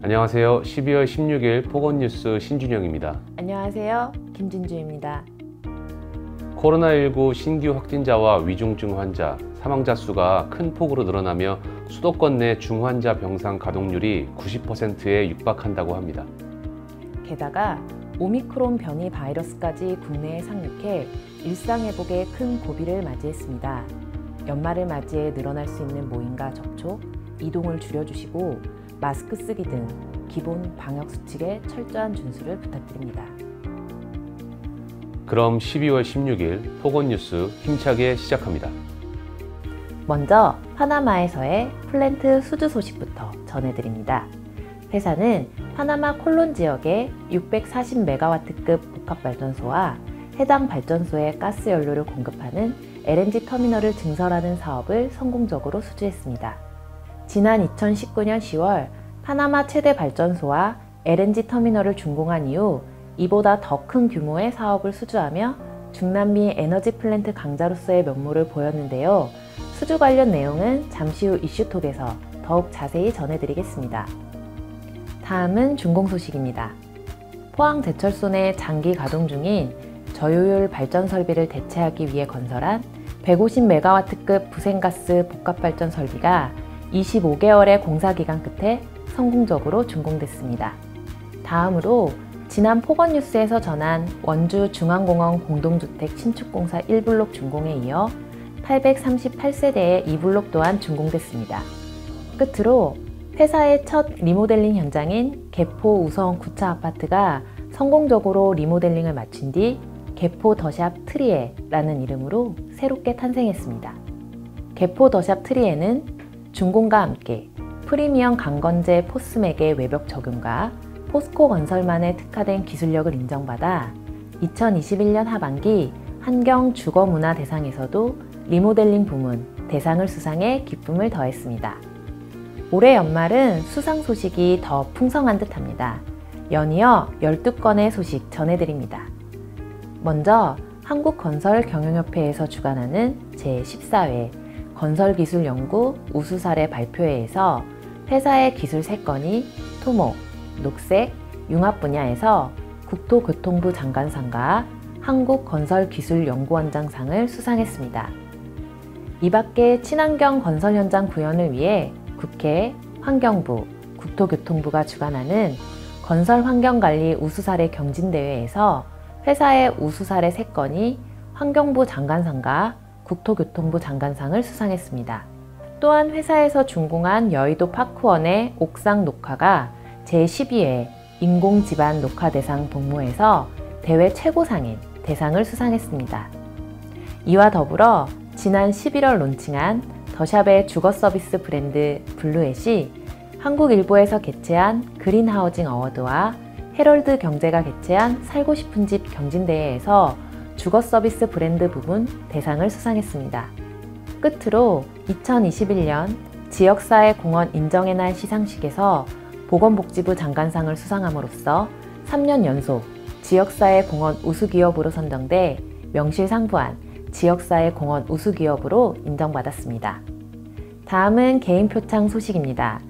안녕하세요. 12월 16일 포건뉴스 신준영입니다. 안녕하세요. 김진주입니다. 코로나19 신규 확진자와 위중증 환자, 사망자 수가 큰 폭으로 늘어나며 수도권 내 중환자 병상 가동률이 90%에 육박한다고 합니다. 게다가 오미크론 변이 바이러스까지 국내에 상륙해 일상회복에 큰 고비를 맞이했습니다. 연말을 맞이해 늘어날 수 있는 모임과 접촉, 이동을 줄여주시고 마스크 쓰기 등 기본 방역 수칙의 철저한 준수를 부탁드립니다. 그럼 12월 16일 포건뉴스 힘차게 시작합니다. 먼저 파나마에서의 플랜트 수주 소식부터 전해드립니다. 회사는 파나마 콜론 지역에 640메가와트급 복합발전소와 해당 발전소에 가스 연료를 공급하는 LNG 터미널을 증설하는 사업을 성공적으로 수주했습니다. 지난 2019년 10월 파나마 최대 발전소와 LNG 터미널을 준공한 이후 이보다 더 큰 규모의 사업을 수주하며 중남미 에너지 플랜트 강자로서의 면모를 보였는데요. 수주 관련 내용은 잠시 후 이슈톡에서 더욱 자세히 전해드리겠습니다. 다음은 준공 소식입니다. 포항제철소 내 장기 가동 중인 저효율 발전 설비를 대체하기 위해 건설한 150메가와트급 부생가스 복합발전 설비가 25개월의 공사기간 끝에 성공적으로 준공됐습니다. 다음으로 지난 포건뉴스에서 전한 원주 중앙공원 공동주택 신축공사 1블록 준공에 이어 838세대의 2블록 또한 준공됐습니다. 끝으로 회사의 첫 리모델링 현장인 개포 우성 9차 아파트가 성공적으로 리모델링을 마친 뒤 개포 더샵 트리에라는 이름으로 새롭게 탄생했습니다. 개포 더샵 트리에는 준공과 함께 프리미엄 강건재 포스맥의 외벽 적용과 포스코 건설만의 특화된 기술력을 인정받아 2021년 하반기 환경 주거문화 대상에서도 리모델링 부문 대상을 수상해 기쁨을 더했습니다. 올해 연말은 수상 소식이 더 풍성한 듯합니다. 연이어 12건의 소식 전해드립니다. 먼저 한국건설경영협회에서 주관하는 제14회 건설기술연구 우수사례 발표회에서 회사의 기술 3건이 토목, 녹색, 융합 분야에서 국토교통부 장관상과 한국건설기술연구원장상을 수상했습니다. 이 밖에 친환경 건설 현장 구현을 위해 국회, 환경부, 국토교통부가 주관하는 건설환경관리 우수사례 경진대회에서 회사의 우수사례 3건이 환경부 장관상과 국토교통부 장관상을 수상했습니다. 또한 회사에서 준공한 여의도 파크원의 옥상 녹화가 제12회 인공지반 녹화 대상 복무에서 대회 최고상인 대상을 수상했습니다. 이와 더불어 지난 11월 론칭한 더샵의 주거 서비스 브랜드 블루햇이 한국일보에서 개최한 그린하우징 어워드와 헤럴드 경제가 개최한 살고 싶은 집 경진대회에서 주거 서비스 브랜드 부분 대상을 수상했습니다. 끝으로 2021년 지역사회 공헌 인정의 날 시상식에서 보건복지부 장관상을 수상함으로써 3년 연속 지역사회 공헌 우수기업으로 선정돼 명실상부한 지역사회 공헌 우수기업으로 인정받았습니다. 다음은 개인 표창 소식입니다.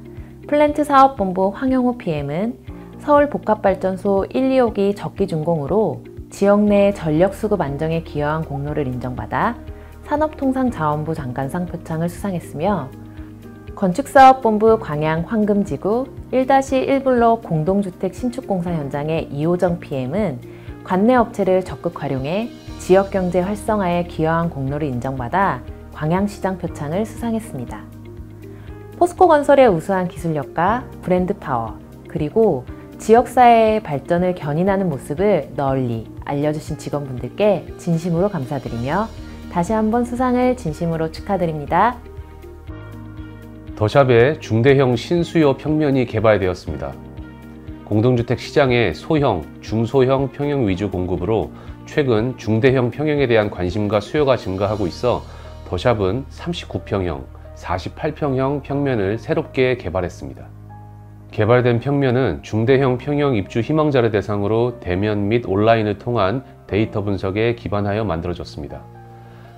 플랜트 사업본부 황영호 PM은 서울 복합발전소 1, 2호기 적기 준공으로 지역 내 전력 수급 안정에 기여한 공로를 인정받아 산업통상자원부 장관상 표창을 수상했으며 건축사업본부 광양 황금지구 1-1블록 공동주택 신축공사 현장의 이호정 PM은 관내 업체를 적극 활용해 지역경제 활성화에 기여한 공로를 인정받아 광양시장 표창을 수상했습니다. 포스코건설의 우수한 기술력과 브랜드 파워, 그리고 지역사회의 발전을 견인하는 모습을 널리 알려주신 직원분들께 진심으로 감사드리며 다시 한번 수상을 진심으로 축하드립니다. 더샵의 중대형 신수요 평면이 개발되었습니다. 공동주택 시장의 소형, 중소형 평형 위주 공급으로 최근 중대형 평형에 대한 관심과 수요가 증가하고 있어 더샵은 39평형, 48평형 평면을 새롭게 개발했습니다. 개발된 평면은 중대형 평형 입주 희망자를 대상으로 대면 및 온라인을 통한 데이터 분석에 기반하여 만들어졌습니다.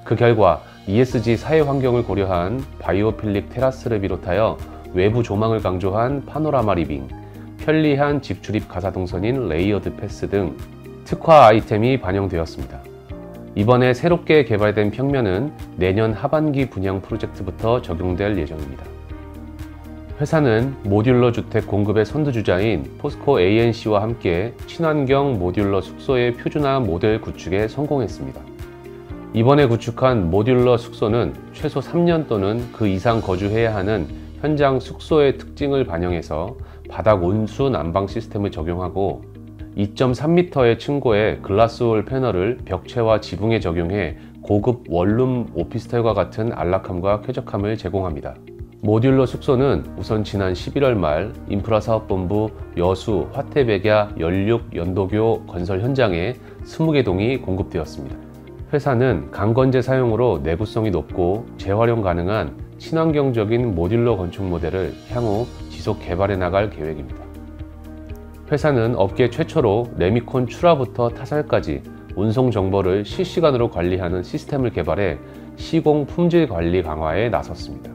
그 결과 ESG 사회 환경을 고려한 바이오필릭 테라스를 비롯하여 외부 조망을 강조한 파노라마 리빙, 편리한 직출입 가사동선인 레이어드 패스 등 특화 아이템이 반영되었습니다. 이번에 새롭게 개발된 평면은 내년 하반기 분양 프로젝트부터 적용될 예정입니다. 회사는 모듈러 주택 공급의 선두주자인 포스코 ANC와 함께 친환경 모듈러 숙소의 표준화 모델 구축에 성공했습니다. 이번에 구축한 모듈러 숙소는 최소 3년 또는 그 이상 거주해야 하는 현장 숙소의 특징을 반영해서 바닥 온수 난방 시스템을 적용하고 2.3m의 층고의 글라스홀 패널을 벽체와 지붕에 적용해 고급 원룸 오피스텔과 같은 안락함과 쾌적함을 제공합니다. 모듈러 숙소는 우선 지난 11월 말 인프라사업본부 여수 화태백야 연륙 연도교 건설 현장에 20개 동이 공급되었습니다. 회사는 강건재 사용으로 내구성이 높고 재활용 가능한 친환경적인 모듈러 건축 모델을 향후 지속 개발해 나갈 계획입니다. 회사는 업계 최초로 레미콘 출하부터 타살까지 운송 정보를 실시간으로 관리하는 시스템을 개발해 시공 품질 관리 강화에 나섰습니다.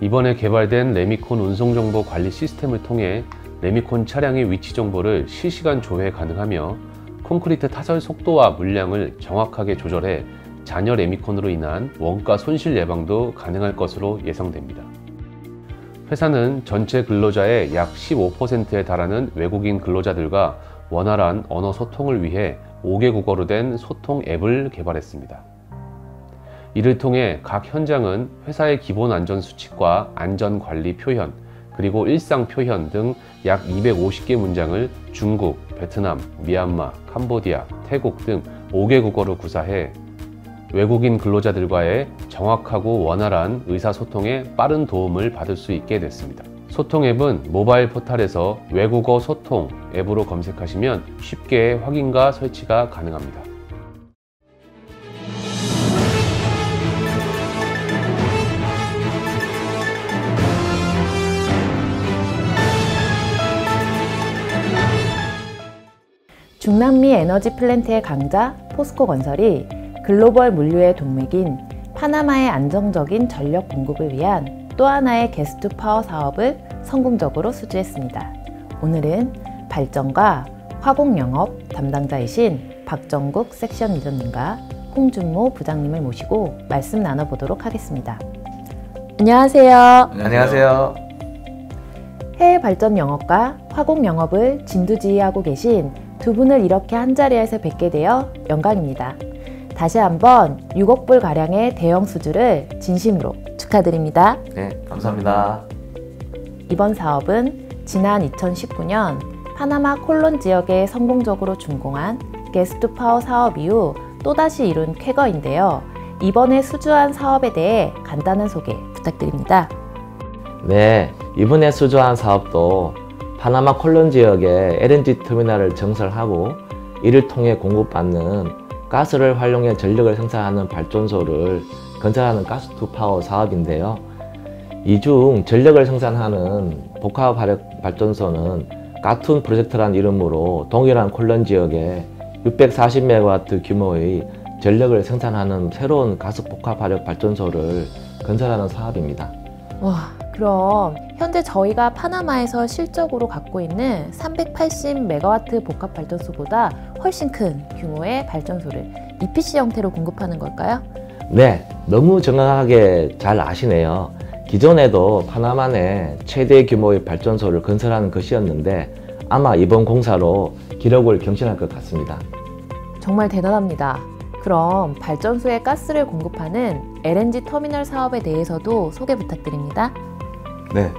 이번에 개발된 레미콘 운송정보 관리 시스템을 통해 레미콘 차량의 위치 정보를 실시간 조회 가능하며 콘크리트 타설 속도와 물량을 정확하게 조절해 잔여 레미콘으로 인한 원가 손실 예방도 가능할 것으로 예상됩니다. 회사는 전체 근로자의 약 15%에 달하는 외국인 근로자들과 원활한 언어 소통을 위해 5개 국어로 된 소통 앱을 개발했습니다. 이를 통해 각 현장은 회사의 기본 안전 수칙과 안전 관리 표현, 그리고 일상 표현 등 약 250개 문장을 중국, 베트남, 미얀마, 캄보디아, 태국 등 5개 국어로 구사해 외국인 근로자들과의 정확하고 원활한 의사소통에 빠른 도움을 받을 수 있게 됐습니다. 소통 앱은 모바일 포털에서 외국어 소통 앱으로 검색하시면 쉽게 확인과 설치가 가능합니다. 중남미 에너지 플랜트의 강자 포스코건설이 글로벌 물류의 동맥인 파나마의 안정적인 전력 공급을 위한 또 하나의 게스트 파워 사업을 성공적으로 수주했습니다. 오늘은 발전과 화공 영업 담당자이신 박정국 섹션 리더님과 홍준모 부장님을 모시고 말씀 나눠보도록 하겠습니다. 안녕하세요. 안녕하세요. 해외 발전 영업과 화공 영업을 진두지휘하고 계신 두 분을 이렇게 한자리에서 뵙게 되어 영광입니다. 다시 한번 6억 불 가량의 대형 수주를 진심으로 축하드립니다. 네, 감사합니다. 이번 사업은 지난 2019년 파나마 콜론 지역에 성공적으로 준공한 게스트 파워 사업 이후 또다시 이룬 쾌거인데요. 이번에 수주한 사업에 대해 간단한 소개 부탁드립니다. 네, 이번에 수주한 사업도 파나마 콜론 지역의 LNG 터미널을 정설하고 이를 통해 공급받는 가스를 활용해 전력을 생산하는 발전소를 건설하는 가스-투-파워 사업인데요. 이 중 전력을 생산하는 복합화력 발전소는 가툰 프로젝트라는 이름으로 동일한 콜론 지역에 640MW 규모의 전력을 생산하는 새로운 가스 복합화력 발전소를 건설하는 사업입니다. 와, 그럼 현재 저희가 파나마에서 실적으로 갖고 있는 380MW 복합 발전소보다 훨씬 큰 규모의 발전소를 EPC 형태로 공급하는 걸까요? 네, 너무 정확하게 잘 아시네요. 기존에도 파나마 내 최대 규모의 발전소를 건설하는 것이었는데 아마 이번 공사로 기록을 경신할 것 같습니다. 정말 대단합니다. 그럼 발전소에 가스를 공급하는 LNG 터미널 사업에 대해서도 소개 부탁드립니다. 네,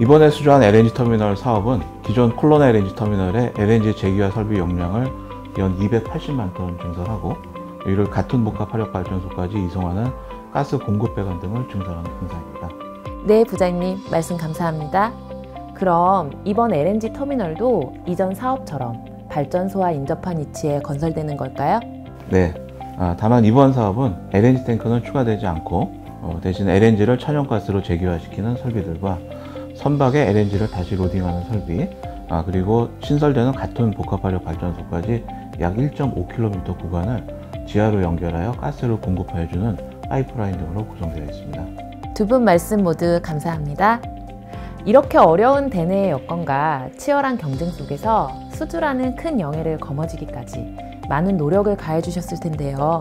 이번에 수주한 LNG 터미널 사업은 기존 콜론 LNG 터미널의 LNG 제기화 설비 용량을 연 280만 톤 증설하고 이를 같은 복합 화력 발전소까지 이송하는 가스 공급 배관 등을 증설하는 공사입니다. 네, 부장님 말씀 감사합니다. 그럼 이번 LNG 터미널도 이전 사업처럼 발전소와 인접한 위치에 건설되는 걸까요? 네, 다만 이번 사업은 LNG 탱크는 추가되지 않고 대신 LNG를 천연가스로 재기화시키는 설비들과 선박에 LNG를 다시 로딩하는 설비, 그리고 신설되는 같은 복합화력 발전소까지 약 1.5km 구간을 지하로 연결하여 가스를 공급해주는 파이프라인 등으로 구성되어 있습니다. 두 분 말씀 모두 감사합니다. 이렇게 어려운 대내의 여건과 치열한 경쟁 속에서 수주라는 큰 영예를 거머쥐기까지 많은 노력을 가해주셨을 텐데요.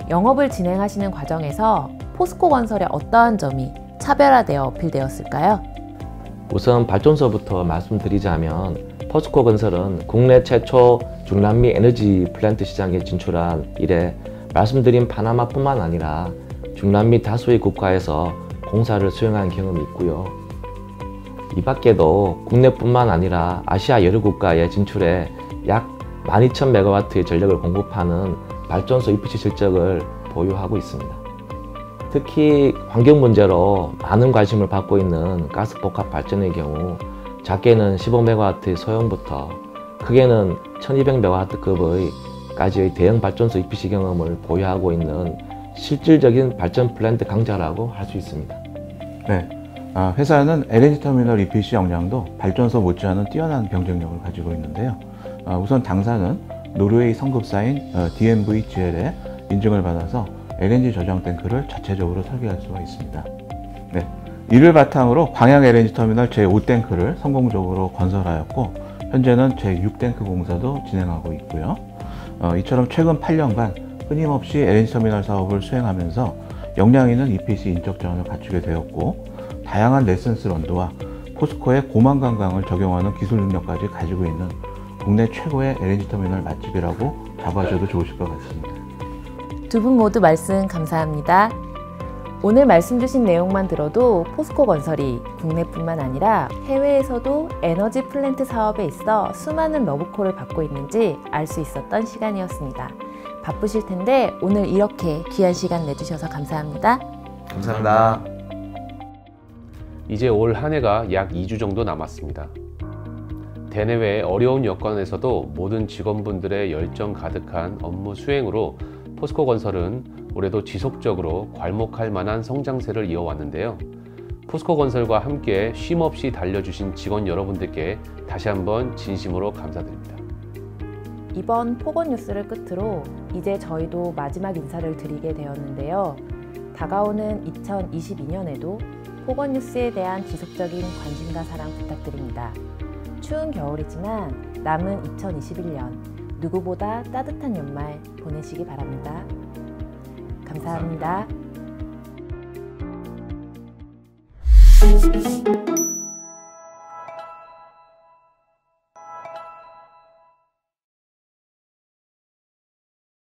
영업을 진행하시는 과정에서 포스코건설의 어떠한 점이 차별화되어 어필되었을까요? 우선 발전소부터 말씀드리자면 포스코건설은 국내 최초 중남미 에너지 플랜트 시장에 진출한 이래 말씀드린 파나마뿐만 아니라 중남미 다수의 국가에서 공사를 수행한 경험이 있고요. 이 밖에도 국내뿐만 아니라 아시아 여러 국가에 진출해 약 12,000MW의 전력을 공급하는 발전소 EPC 실적을 보유하고 있습니다. 특히 환경 문제로 많은 관심을 받고 있는 가스복합 발전의 경우 작게는 15MW의 소형부터 크게는 1200MW급의 대형 발전소 EPC 경험을 보유하고 있는 실질적인 발전 플랜트 강자라고 할 수 있습니다. 네, 회사는 LNG 터미널 EPC 역량도 발전소 못지않은 뛰어난 경쟁력을 가지고 있는데요. 우선 당사는 노르웨이 성급사인 DNVGL의 인증을 받아서 LNG 저장 탱크를 자체적으로 설계할 수가 있습니다. 네, 이를 바탕으로 광양 LNG 터미널 제5탱크를 성공적으로 건설하였고 현재는 제6탱크 공사도 진행하고 있고요. 이처럼 최근 8년간 끊임없이 LNG 터미널 사업을 수행하면서 역량 있는 EPC 인적 자원을 갖추게 되었고 다양한 레슨스 런도와 포스코의 고만관광을 적용하는 기술 능력까지 가지고 있는 국내 최고의 LNG 터미널 맛집이라고 자부하셔도 좋으실 것 같습니다. 두 분 모두 말씀 감사합니다. 오늘 말씀 주신 내용만 들어도 포스코건설이 국내뿐만 아니라 해외에서도 에너지 플랜트 사업에 있어 수많은 러브콜을 받고 있는지 알 수 있었던 시간이었습니다. 바쁘실 텐데 오늘 이렇게 귀한 시간 내주셔서 감사합니다. 감사합니다. 이제 올 한 해가 약 2주 정도 남았습니다. 대내외의 어려운 여건에서도 모든 직원분들의 열정 가득한 업무 수행으로 포스코건설은 올해도 지속적으로 괄목할 만한 성장세를 이어왔는데요. 포스코건설과 함께 쉼없이 달려주신 직원 여러분들께 다시 한번 진심으로 감사드립니다. 이번 포건뉴스를 끝으로 이제 저희도 마지막 인사를 드리게 되었는데요. 다가오는 2022년에도 포건뉴스에 대한 지속적인 관심과 사랑 부탁드립니다. 추운 겨울이지만 남은 2021년 누구보다 따뜻한 연말 보내시기 바랍니다. 감사합니다.